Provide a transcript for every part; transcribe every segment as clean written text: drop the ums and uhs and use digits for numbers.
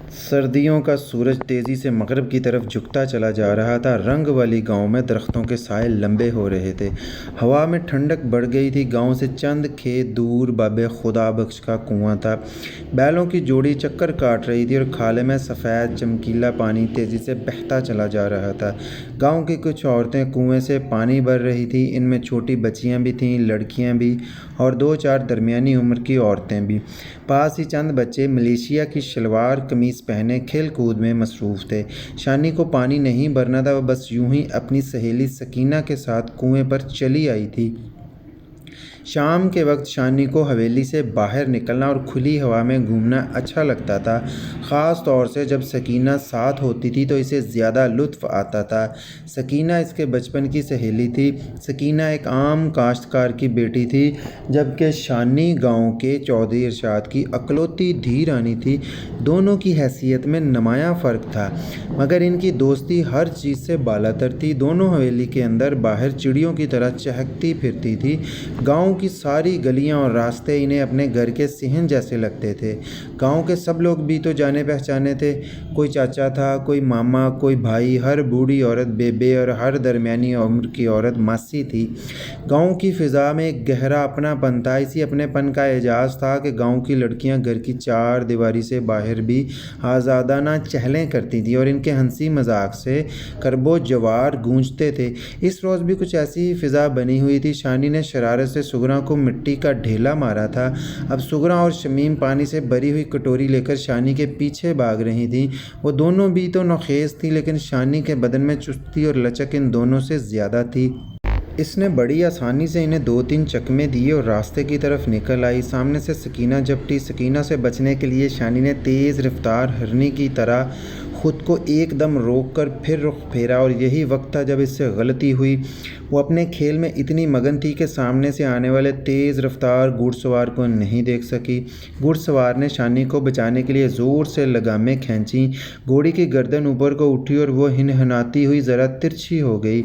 سردیوں کا سورج تیزی سے مغرب کی طرف جھکتا چلا جا رہا تھا۔ رنگ والی گاؤں میں درختوں کے سائے لمبے ہو رہے تھے، ہوا میں ٹھنڈک بڑھ گئی تھی۔ گاؤں سے چند کھیت دور بابے خدا بخش کا کنواں تھا۔ بیلوں کی جوڑی چکر کاٹ رہی تھی اور کھالے میں سفید چمکیلا پانی تیزی سے بہتا چلا جا رہا تھا۔ گاؤں کی کچھ عورتیں کنویں سے پانی بھر رہی تھیں، ان میں چھوٹی بچیاں بھی تھیں، لڑکیاں بھی، اور دو چار درمیانی عمر کی عورتیں بھی۔ پاس ہی چند بچے ملیشیا کی شلوار قمیض پہنے کھیل کود میں مصروف تھے۔ شانی کو پانی نہیں بھرنا تھا، وہ بس یوں ہی اپنی سہیلی سکینہ کے ساتھ کنویں پر چلی آئی تھی۔ شام کے وقت شانی کو حویلی سے باہر نکلنا اور کھلی ہوا میں گھومنا اچھا لگتا تھا، خاص طور سے جب سکینہ ساتھ ہوتی تھی تو اسے زیادہ لطف آتا تھا۔ سکینہ اس کے بچپن کی سہیلی تھی۔ سکینہ ایک عام کاشتکار کی بیٹی تھی، جبکہ شانی گاؤں کے چودھری ارشاد کی اکلوتی دھی رانی تھی۔ دونوں کی حیثیت میں نمایاں فرق تھا، مگر ان کی دوستی ہر چیز سے بالاتر تھی۔ دونوں حویلی کے اندر باہر چڑیوں کی طرح چہکتی پھرتی تھی۔ گاؤں کی ساری گلیاں اور راستے انہیں اپنے گھر کے صحن جیسے لگتے تھے۔ گاؤں کے سب لوگ بھی تو جانے پہچانے تھے، کوئی چاچا تھا، کوئی ماما، کوئی بھائی، ہر بوڑھی عورت بیبے اور ہر درمیانی عمر کی عورت ماسی تھی۔ گاؤں کی فضا میں ایک گہرا اپنا پن تھا۔ اسی اپنے پن کا اعزاز تھا کہ گاؤں کی لڑکیاں گھر کی چار دیواری سے باہر بھی آزادانہ چہلیں کرتی تھیں اور ان کے ہنسی مذاق سے کرب و جوار گونجتے تھے۔ اس روز بھی کچھ ایسی ہی فضا بنی ہوئی تھی۔ شانی نے شرارت سے سغرا کو مٹی کا ڈھیلا مارا تھا۔ اب سغرا اور شمیم پانی سے بھری ہوئی کٹوری لے کر شانی کے پیچھے بھاگ رہی تھیں۔ وہ دونوں بھی تو نوخیز تھیں، لیکن شانی کے بدن میں چستی اور لچک ان دونوں سے زیادہ تھی۔ اس نے بڑی آسانی سے انہیں دو تین چکمے دیے اور راستے کی طرف نکل آئی۔ سامنے سے سکینہ جھپٹی۔ سکینہ سے بچنے کے لیے شانی نے تیز رفتار ہرنی کی طرح خود کو ایک دم روک کر پھر رخ پھیرا، اور یہی وقت تھا جب اس سے غلطی ہوئی۔ وہ اپنے کھیل میں اتنی مگن تھی کہ سامنے سے آنے والے تیز رفتار گھڑ سوار کو نہیں دیکھ سکی۔ گھڑ سوار نے شانی کو بچانے کے لیے زور سے لگامیں کھینچیں۔ گھوڑی کی گردن اوپر کو اٹھی اور وہ ہنہناتی ہوئی ذرا ترچھی ہو گئی۔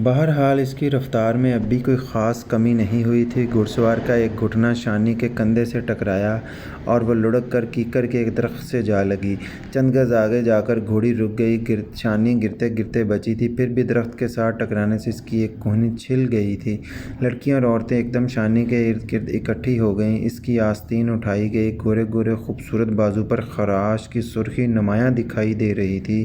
بہرحال اس کی رفتار میں اب بھی کوئی خاص کمی نہیں ہوئی تھی۔ گھڑ سوار کا ایک گھٹنا شانی کے کندھے سے ٹکرایا اور وہ لڑک کر کیکر کے ایک درخت سے جا لگی۔ چند گز آگے جا کر گھوڑی رک گئی۔ شانی گرتے گرتے بچی تھی، پھر بھی درخت کے ساتھ ٹکرانے سے اس کی ایک کہنی چھل گئی تھی۔ لڑکیاں اور عورتیں ایک دم شانی کے ارد گرد اکٹھی ہو گئیں۔ اس کی آستین اٹھائی گئی۔ گورے گورے خوبصورت بازو پر خراش کی سرخی نمایاں دکھائی دے رہی تھی۔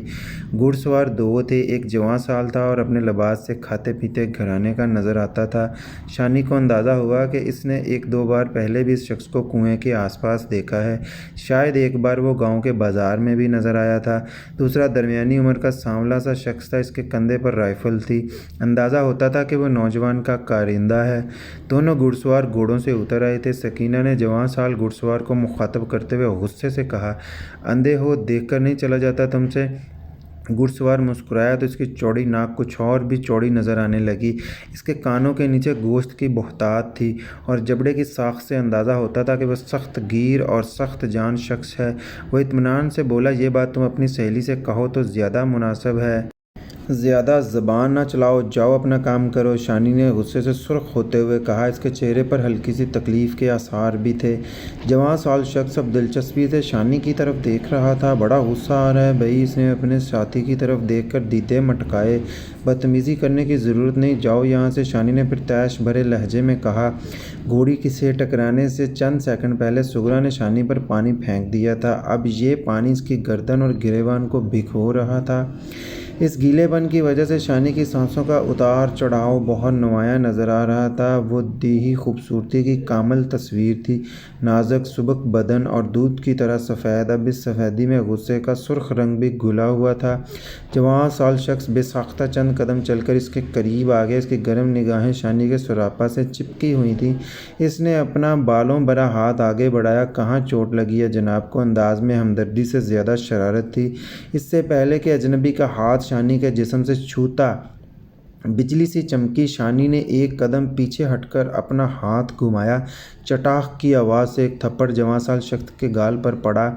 گھڑ سوار دو تھے، ایک جوان سال تھا اور اپنے لباس سے کھاتے پیتے گھرانے کا نظر آتا تھا۔ شانی کو اندازہ ہوا کہ اس نے ایک دو بار پہلے بھی اس شخص کو کنویں کے آس پاس دیکھا ہے، شاید ایک بار وہ گاؤں کے بازار میں بھی نظر آیا تھا۔ دوسرا درمیانی عمر کا سانولا سا شخص تھا، اس کے کندھے پر رائفل تھی۔ اندازہ ہوتا تھا کہ وہ نوجوان کا کارندہ ہے۔ دونوں گھڑ سوار گھوڑوں سے اتر آئے تھے۔ سکینہ نے جوان سال گھڑ سوار کو مخاطب کرتے ہوئے غصے سے کہا، اندھے ہو، دیکھ کر نہیں چلا جاتا تم سے؟ گھڑ سوار مسکرایا تو اس کی چوڑی ناک کچھ اور بھی چوڑی نظر آنے لگی۔ اس کے کانوں کے نیچے گوشت کی بہتات تھی اور جبڑے کی ساخت سے اندازہ ہوتا تھا کہ وہ سخت گیر اور سخت جان شخص ہے۔ وہ اطمینان سے بولا، یہ بات تم اپنی سہیلی سے کہو تو زیادہ مناسب ہے۔ زیادہ زبان نہ چلاؤ، جاؤ اپنا کام کرو۔ شانی نے غصے سے سرخ ہوتے ہوئے کہا۔ اس کے چہرے پر ہلکی سی تکلیف کے آثار بھی تھے۔ جوان سال شخص اب دلچسپی سے شانی کی طرف دیکھ رہا تھا۔ بڑا غصہ آ رہا ہے بھئی، اس نے اپنے ساتھی کی طرف دیکھ کر دیدے مٹکائے۔ بدتمیزی کرنے کی ضرورت نہیں، جاؤ یہاں سے، شانی نے پھر طیش بھرے لہجے میں کہا۔ گھوڑی سے ٹکرانے سے چند سیکنڈ پہلے سغرا نے شانی پر پانی پھینک دیا تھا، اب یہ پانی اس کی گردن اور گریبان کو بھگو رہا تھا۔ اس گیلے پن کی وجہ سے شانی کی سانسوں کا اتار چڑھاؤ بہت نمایاں نظر آ رہا تھا۔ وہ دیہی خوبصورتی کی کامل تصویر تھی، نازک سبک بدن اور دودھ کی طرح سفید۔ اب اس سفیدی میں غصے کا سرخ رنگ بھی گھلا ہوا تھا۔ جوان سال شخص بے ساختہ چند قدم چل کر اس کے قریب آ گیا۔ اس کی گرم نگاہیں شانی کے سراپا سے چپکی ہوئی تھیں۔ اس نے اپنا بالوں بھرا ہاتھ آگے بڑھایا۔ کہاں چوٹ لگی ہے جناب کو؟ انداز میں ہمدردی سے زیادہ شرارت تھی۔ اس سے پہلے کہ اجنبی کا ہاتھ شانی کے جسم سے چھوتا بجلی سی چمکی۔ شانی نے ایک قدم پیچھے ہٹ کر اپنا ہاتھ گھمایا۔ چٹاخ کی آواز سے ایک تھپڑ جوان سال شخص کے گال پر پڑا۔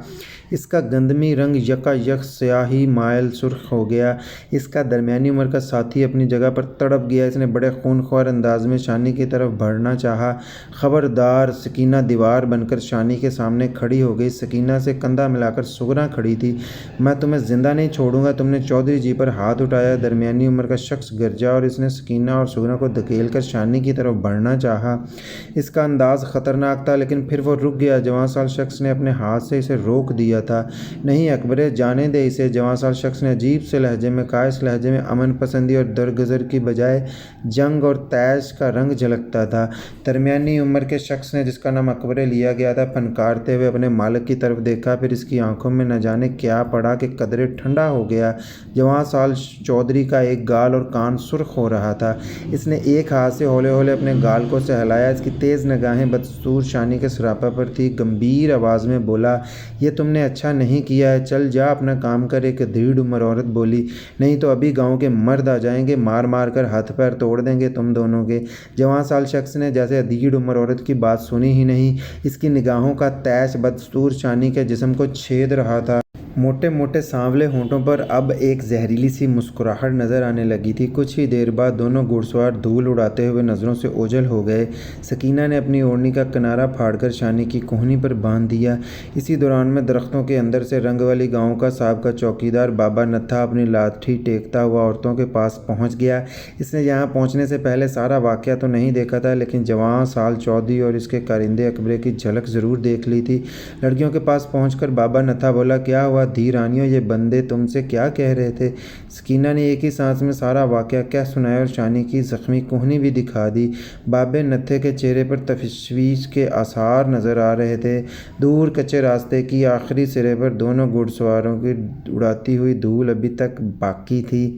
اس کا گندمی رنگ یکا یک سیاہی مائل سرخ ہو گیا۔ اس کا درمیانی عمر کا ساتھی اپنی جگہ پر تڑپ گیا۔ اس نے بڑے خونخوار انداز میں شانی کی طرف بڑھنا چاہا۔ خبردار! سکینہ دیوار بن کر شانی کے سامنے کھڑی ہو گئی۔ سکینہ سے کندھا ملا کر سغرا کھڑی تھی۔ میں تمہیں زندہ نہیں چھوڑوں گا۔ تم نے چودھری جی پر ہاتھ اٹھایا۔ درمیانی عمر کا شخص گرجا اور اس نے سکینہ اور سغرا کو دھکیل کر شانی کی طرف بڑھنا چاہا۔ اس کا انداز خطرناک تھا، لیکن پھر وہ رک گیا۔ جوان سال شخص نے اپنے ہاتھ سے اسے روک دیا تھا۔ نہیں اکبرے، جانے دے اسے، جوان سال شخص نے عجیب سے لہجے میں کہا۔ اس لہجے میں امن پسندی اور درگزر کی بجائے جنگ اور طیش کا رنگ جھلکتا تھا۔ درمیانی عمر کے شخص نے، جس کا نام اکبرے لیا گیا تھا، پھنکارتے ہوئے اپنے مالک کی طرف دیکھا۔ پھر اس کی آنکھوں میں نہ جانے کیا پڑا کہ قدرے ٹھنڈا ہو گیا۔ جوان سال چودھری کا ایک گال اور کان سرخ ہو رہا تھا۔ اس نے ایک ہاتھ سے ہولے ہولے اپنے گال کو سہلایا۔ اس کی تیز نگاہیں بدستور شانی کے سراپا پر تھیں۔ گمبھیر آواز میں بولا، یہ تم نے اچھا نہیں کیا ہے، چل جا اپنا کام کر۔ ایک ادھیڑ عمر عورت بولی، نہیں تو ابھی گاؤں کے مرد آ جائیں گے، مار مار کر ہاتھ پیر توڑ دیں گے تم دونوں کے۔ جوان سال شخص نے جیسے ادھیڑ عمر عورت کی بات سنی ہی نہیں۔ اس کی نگاہوں کا طیش بدستور شانی کے جسم کو چھید رہا تھا۔ موٹے موٹے سانولے ہونٹوں پر اب ایک زہریلی سی مسکراہٹ نظر آنے لگی تھی۔ کچھ ہی دیر بعد دونوں گھڑ سوار دھول اڑاتے ہوئے نظروں سے اوجھل ہو گئے۔ سکینہ نے اپنی اوڑھنی کا کنارہ پھاڑ کر شانی کی کہنی پر باندھ دیا۔ اسی دوران میں درختوں کے اندر سے رنگ والی گاؤں کا سابقہ چوکیدار بابا نتھا اپنی لاٹھی ٹیکتا ہوا عورتوں کے پاس پہنچ گیا۔ اس نے یہاں پہنچنے سے پہلے سارا واقعہ تو نہیں دیکھا تھا، لیکن جوان سال چودھری اور اس کے کارندے اکبرے کی جھلک ضرور دیکھ لی تھی۔ لڑکیوں کے پاس پہنچ کر بابا نتھا بولا، کیا ہوا دھی رانیوں، یہ بندے تم سے کیا کہہ رہے تھے؟ سکینہ نے ایک ہی سانس میں سارا واقعہ کہہ سنایا اور شانی کی زخمی کہنی بھی دکھا دی۔ بابے نتھے کے چہرے پر تشویش کے آثار نظر آ رہے تھے۔ دور کچے راستے کی آخری سرے پر دونوں گھڑ سواروں کی اڑاتی ہوئی دھول ابھی تک باقی تھی۔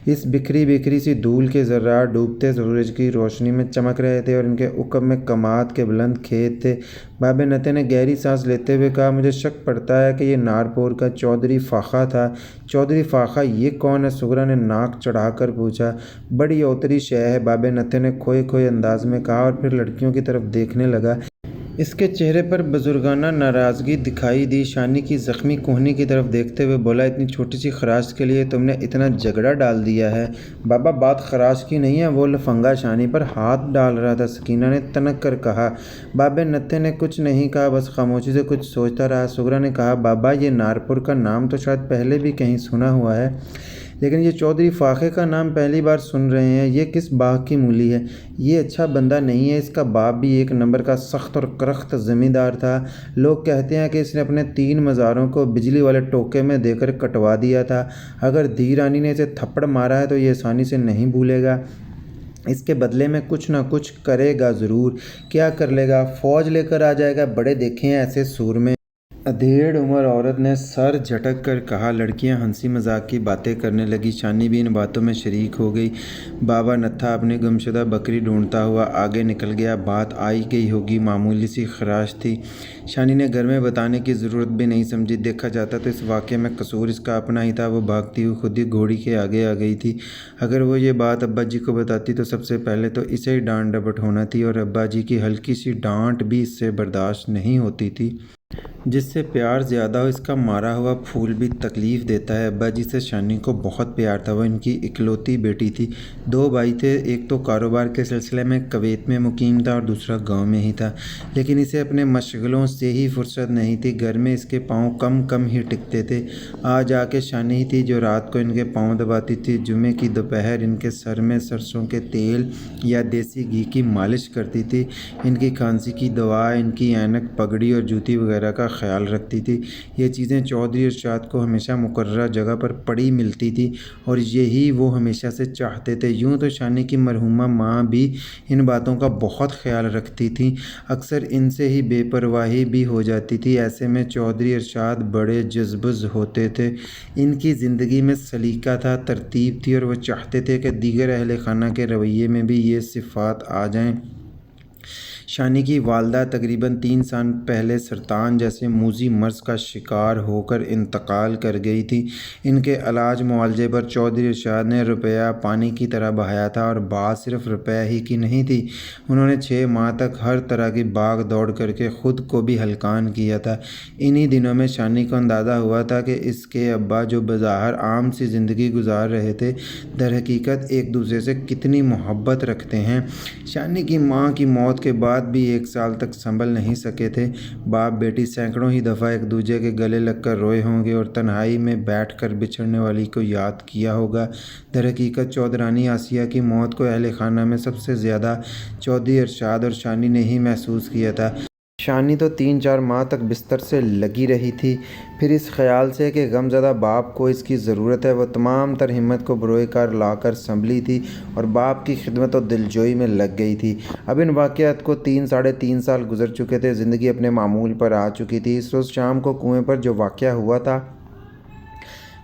اس بکھری بکھری سی دھول کے ذرات ڈوبتے سورج کی روشنی میں چمک رہے تھے اور ان کے عقب میں کماد کے بلند کھیت تھے۔ بابے نتھے نے گہری سانس لیتے ہوئے کہا، مجھے شک پڑتا ہے کہ یہ نارپور کا چودھری فاقہ تھا۔ چودھری فاقہ یہ کون ہے؟ سغرا نے ناک چڑھا کر پوچھا۔ بڑی اوتری شے ہے، بابے نتھے نے کھوئے کھوئے انداز میں کہا اور پھر لڑکیوں کی طرف دیکھنے لگا۔ اس کے چہرے پر بزرگانہ ناراضگی دکھائی دی۔ شانی کی زخمی کہنی کی طرف دیکھتے ہوئے بولا، اتنی چھوٹی سی خراش کے لیے تم نے اتنا جھگڑا ڈال دیا ہے؟ بابا بات خراش کی نہیں ہے، وہ لفنگا شانی پر ہاتھ ڈال رہا تھا، سکینہ نے تنک کر کہا۔ بابے نتھے نے کچھ نہیں کہا، بس خاموشی سے کچھ سوچتا رہا۔ سغرا نے کہا، بابا یہ نارپور کا نام تو شاید پہلے بھی کہیں سنا ہوا ہے، لیکن یہ چودھری فاقے کا نام پہلی بار سن رہے ہیں۔ یہ کس باغ کی مولی ہے؟ یہ اچھا بندہ نہیں ہے۔ اس کا باپ بھی ایک نمبر کا سخت اور کرخت زمیندار تھا۔ لوگ کہتے ہیں کہ اس نے اپنے 3 مزاروں کو بجلی والے ٹوکے میں دے کر کٹوا دیا تھا۔ اگر دھی رانی نے اسے تھپڑ مارا ہے تو یہ آسانی سے نہیں بھولے گا۔ اس کے بدلے میں کچھ نہ کچھ کرے گا ضرور۔ کیا کر لے گا؟ فوج لے کر آ جائے گا۔ بڑے دیکھے ہیں ایسے سورمے۔ ادھیڑ عمر عورت نے سر جھٹک کر کہا۔ لڑکیاں ہنسی مذاق کی باتیں کرنے لگیں۔ شانی بھی ان باتوں میں شریک ہو گئی۔ بابا نتھا اپنی گمشدہ بکری ڈھونڈتا ہوا آگے نکل گیا۔ بات آئی گئی ہوگی، معمولی سی خراش تھی۔ شانی نے گھر میں بتانے کی ضرورت بھی نہیں سمجھی۔ دیکھا جاتا تو اس واقعے میں قصور اس کا اپنا ہی تھا۔ وہ بھاگتی ہوئی خود ہی گھوڑی کے آگے آ گئی تھی۔ اگر وہ یہ بات ابا جی کو بتاتی تو سب سے پہلے تو اسے ہی ڈانٹ ڈپٹ ہونا تھی، اور ابا جی کی ہلکی سی ڈانٹ بھی اس سے برداشت نہیں ہوتی تھی۔ جس سے پیار زیادہ ہو، اس کا مارا ہوا پھول بھی تکلیف دیتا ہے۔ ابا جی سے شانی کو بہت پیار تھا۔ وہ ان کی اکلوتی بیٹی تھی۔ 2 بھائی تھے، ایک تو کاروبار کے سلسلے میں کویت میں مقیم تھا اور دوسرا گاؤں میں ہی تھا، لیکن اسے اپنے مشغلوں سے ہی فرصت نہیں تھی۔ گھر میں اس کے پاؤں کم ہی ٹکتے تھے۔ آج آ کے شانی ہی تھی جو رات کو ان کے پاؤں دباتی تھی، جمعے کی دوپہر ان کے سر میں سرسوں کے تیل یا دیسی گھی کی مالش کرتی تھی، ان کی کھانسی کی دوا، ان کی اینک، پگڑی اور جوتی وغیرہ کا خیال رکھتی تھی۔ یہ چیزیں چودھری ارشاد کو ہمیشہ مقررہ جگہ پر پڑی ملتی تھی اور یہی وہ ہمیشہ سے چاہتے تھے۔ یوں تو شانی کی مرحومہ ماں بھی ان باتوں کا بہت خیال رکھتی تھیں، اکثر ان سے ہی بے پرواہی بھی ہو جاتی تھی۔ ایسے میں چودھری ارشاد بڑے جذبز ہوتے تھے۔ ان کی زندگی میں سلیقہ تھا، ترتیب تھی، اور وہ چاہتے تھے کہ دیگر اہل خانہ کے رویے میں بھی یہ صفات آ جائیں۔ شانی کی والدہ تقریباً 3 سال پہلے سرطان جیسے موذی مرض کا شکار ہو کر انتقال کر گئی تھی۔ ان کے علاج معالجے پر چودھری ارشاد نے روپیہ پانی کی طرح بہایا تھا، اور بات صرف روپے ہی کی نہیں تھی۔ انہوں نے 6 ماہ تک ہر طرح کی بھاگ دوڑ کر کے خود کو بھی ہلکان کیا تھا۔ انہی دنوں میں شانی کو اندازہ ہوا تھا کہ اس کے ابا، جو بظاہر عام سی زندگی گزار رہے تھے، در حقیقت ایک دوسرے سے کتنی محبت رکھتے ہیں۔ شانی کی ماں کی موت کے بعد بھی 1 سال تک سنبھل نہیں سکے تھے۔ باپ بیٹی سینکڑوں ہی دفعہ ایک دوسرے کے گلے لگ کر روئے ہوں گے اور تنہائی میں بیٹھ کر بچھڑنے والی کو یاد کیا ہوگا۔ در حقیقت چودرانی آسیہ کی موت کو اہل خانہ میں سب سے زیادہ چودھری ارشاد اور شانی نے ہی محسوس کیا تھا۔ شانی تو 3-4 ماہ تک بستر سے لگی رہی تھی۔ پھر اس خیال سے کہ غمزدہ باپ کو اس کی ضرورت ہے، وہ تمام تر ہمت کو بروئے کار لا کر سنبھلی تھی اور باپ کی خدمت و دلجوئی میں لگ گئی تھی۔ اب ان واقعات کو 3-3.5 سال گزر چکے تھے۔ زندگی اپنے معمول پر آ چکی تھی۔ اس روز شام کو کنویں پر جو واقعہ ہوا تھا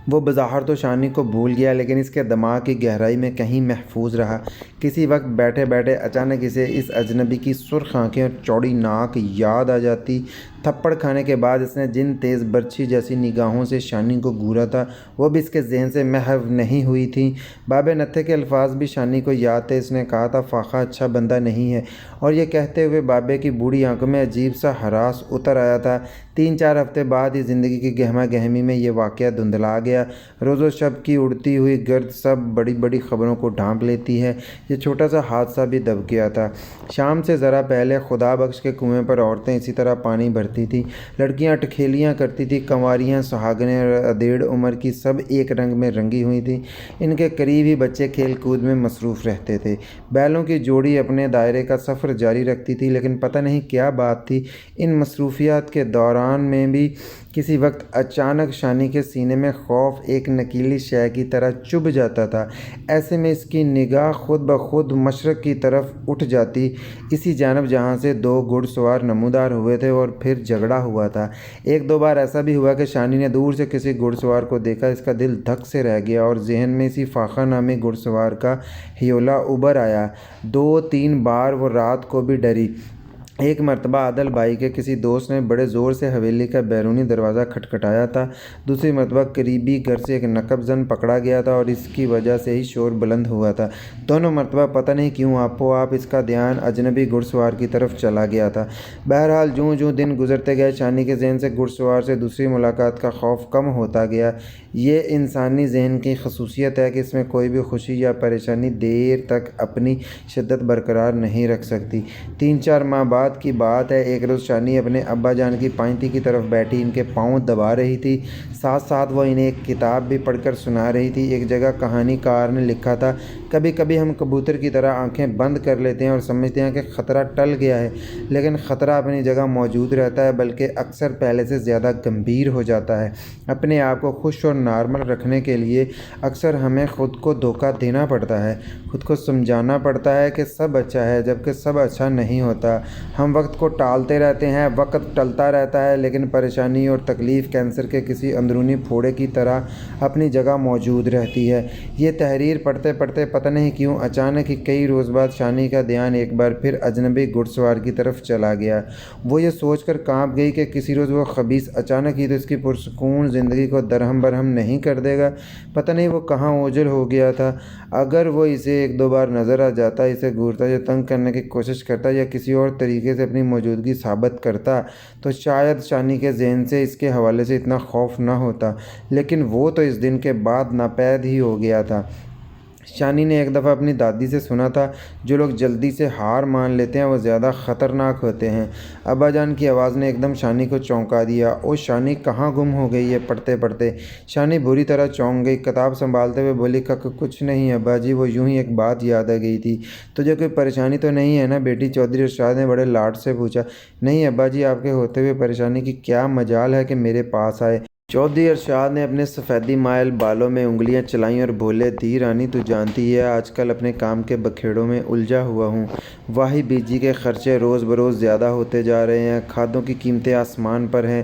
وہ بظاہر تو شانی کو بھول گیا، لیکن اس کے دماغ کی گہرائی میں کہیں محفوظ رہا۔ کسی وقت بیٹھے بیٹھے اچانک اسے اس اجنبی کی سرخ آنکھیں اور چوڑی ناک یاد آ جاتی۔ تھپڑ کھانے کے بعد اس نے جن تیز برچھی جیسی نگاہوں سے شانی کو گھورا تھا، وہ بھی اس کے ذہن سے محو نہیں ہوئی تھیں۔ بابے نتھے کے الفاظ بھی شانی کو یاد تھے۔ اس نے کہا تھا، فاقہ اچھا بندہ نہیں ہے، اور یہ کہتے ہوئے بابے کی بوڑھی آنکھوں میں عجیب سا ہراس اتر آیا تھا۔ 3-4 ہفتے بعد ہی زندگی کی گہما گہمی میں یہ واقعہ دھندلا گیا۔ روز و شب کی اڑتی ہوئی گرد سب بڑی بڑی خبروں کو ڈھانپ لیتی ہے۔ یہ چھوٹا سا حادثہ بھی دب گیا تھا۔ شام سے ذرا پہلے خدا بخش کے کنویں پر عورتیں اسی طرح پانی بھرتی تھیں۔ لڑکیاں ٹکھیلیاں کرتی تھیں۔ کنواریاں، سہاگنیں اور ادھیڑ عمر کی سب ایک رنگ میں رنگی ہوئی تھیں۔ ان کے قریب ہی بچے کھیل کود میں مصروف رہتے تھے۔ بیلوں کی جوڑی اپنے دائرے کا سفر جاری رکھتی تھی، لیکن پتہ نہیں کیا بات تھی، ان مصروفیات کے دوران میں بھی کسی وقت اچانک شانی کے سینے میں خوف ایک نکیلی شے کی طرح چبھ جاتا تھا۔ ایسے میں اس کی نگاہ خود بخود مشرق کی طرف اٹھ جاتی، اسی جانب جہاں سے 2 گھڑ سوار نمودار ہوئے تھے اور پھر جھگڑا ہوا تھا۔ 1-2 بار ایسا بھی ہوا کہ شانی نے دور سے کسی گھڑ سوار کو دیکھا، اس کا دل دھک سے رہ گیا اور ذہن میں اسی فاقہ نامی گھڑ سوار کا ہیولہ ابھر آیا۔ 2-3 بار وہ رات کو بھی ڈری۔ ایک مرتبہ عادل بھائی کے کسی دوست نے بڑے زور سے حویلی کا بیرونی دروازہ کھٹکھٹایا تھا۔ دوسری مرتبہ قریبی گھر سے ایک نقب زن پکڑا گیا تھا اور اس کی وجہ سے ہی شور بلند ہوا تھا۔ دونوں مرتبہ پتہ نہیں کیوں آپو آپ اس کا دھیان اجنبی گھڑ سوار کی طرف چلا گیا تھا۔ بہرحال جوں دن گزرتے گئے، شانی کے ذہن سے گھڑ سوار سے دوسری ملاقات کا خوف کم ہوتا گیا۔ یہ انسانی ذہن کی خصوصیت ہے کہ اس میں کوئی بھی خوشی یا پریشانی دیر تک اپنی شدت برقرار نہیں رکھ سکتی۔ 3-4 ماہ بعد کی بات ہے، ایک روز شانی اپنے ابا جان کی پائنتی کی طرف بیٹھی ان کے پاؤں دبا رہی تھی، ساتھ ساتھ وہ انہیں ایک کتاب بھی پڑھ کر سنا رہی تھی۔ ایک جگہ کہانی کار نے لکھا تھا، کبھی کبھی ہم کبوتر کی طرح آنکھیں بند کر لیتے ہیں اور سمجھتے ہیں کہ خطرہ ٹل گیا ہے، لیکن خطرہ اپنی جگہ موجود رہتا ہے، بلکہ اکثر پہلے سے زیادہ گمبھیر ہو جاتا ہے۔ اپنے آپ کو خوش اور نارمل رکھنے کے لیے اکثر ہمیں خود کو دھوکہ دینا پڑتا ہے، خود کو سمجھانا پڑتا ہے کہ سب اچھا ہے، جبکہ سب اچھا نہیں ہوتا۔ ہم وقت کو ٹالتے رہتے ہیں، وقت ٹلتا رہتا ہے، لیکن پریشانی اور تکلیف کینسر کے کسی اندرونی پھوڑے کی طرح اپنی جگہ موجود رہتی ہے۔ یہ تحریر پڑھتے پڑھتے پتہ نہیں کیوں اچانک ہی کئی روز بعد شانی کا دھیان ایک بار پھر اجنبی گھڑ سوار کی طرف چلا گیا۔ وہ یہ سوچ کر کانپ گئی کہ کسی روز وہ خبیث اچانک ہی تو اس کی پرسکون زندگی کو درہم برہم نہیں کر دے گا۔ پتہ نہیں وہ کہاں اوجھل ہو گیا تھا۔ اگر وہ اسے 1-2 بار نظر آ جاتا، اسے گھورتا یا تنگ کرنے کی کوشش کرتا یا کسی اور طریقے سے اپنی موجودگی ثابت کرتا، تو شاید شانی کے ذہن سے اس کے حوالے سے اتنا خوف نہ ہوتا، لیکن وہ تو اس دن کے بعد ناپید ہی ہو گیا تھا۔ شانی نے ایک دفعہ اپنی دادی سے سنا تھا، جو لوگ جلدی سے ہار مان لیتے ہیں وہ زیادہ خطرناک ہوتے ہیں۔ ابا جان کی آواز نے ایک دم شانی کو چونکا دیا۔ او شانی، کہاں گم ہو گئی ہے پڑھتے پڑھتے؟ شانی بری طرح چونک گئی، کتاب سنبھالتے ہوئے بولی، کچھ نہیں ابا جی، وہ یوں ہی ایک بات یاد آ گئی تھی۔ تجھے کوئی پریشانی تو نہیں ہے نا بیٹی؟ چودھری ارشاد نے بڑے لاڈ سے پوچھا۔ نہیں ابا جی، آپ کے ہوتے ہوئے پریشانی کی کیا مجال ہے کہ میرے پاس آئے؟ چودھری ارشاد نے اپنے سفیدی مائل بالوں میں انگلیاں چلائیں اور بولے، دی رانی تو جانتی ہے آج کل اپنے کام کے بکھیڑوں میں الجھا ہوا ہوں۔ واہی بیجی کے خرچے روز بروز زیادہ ہوتے جا رہے ہیں، کھادوں کی قیمتیں آسمان پر ہیں،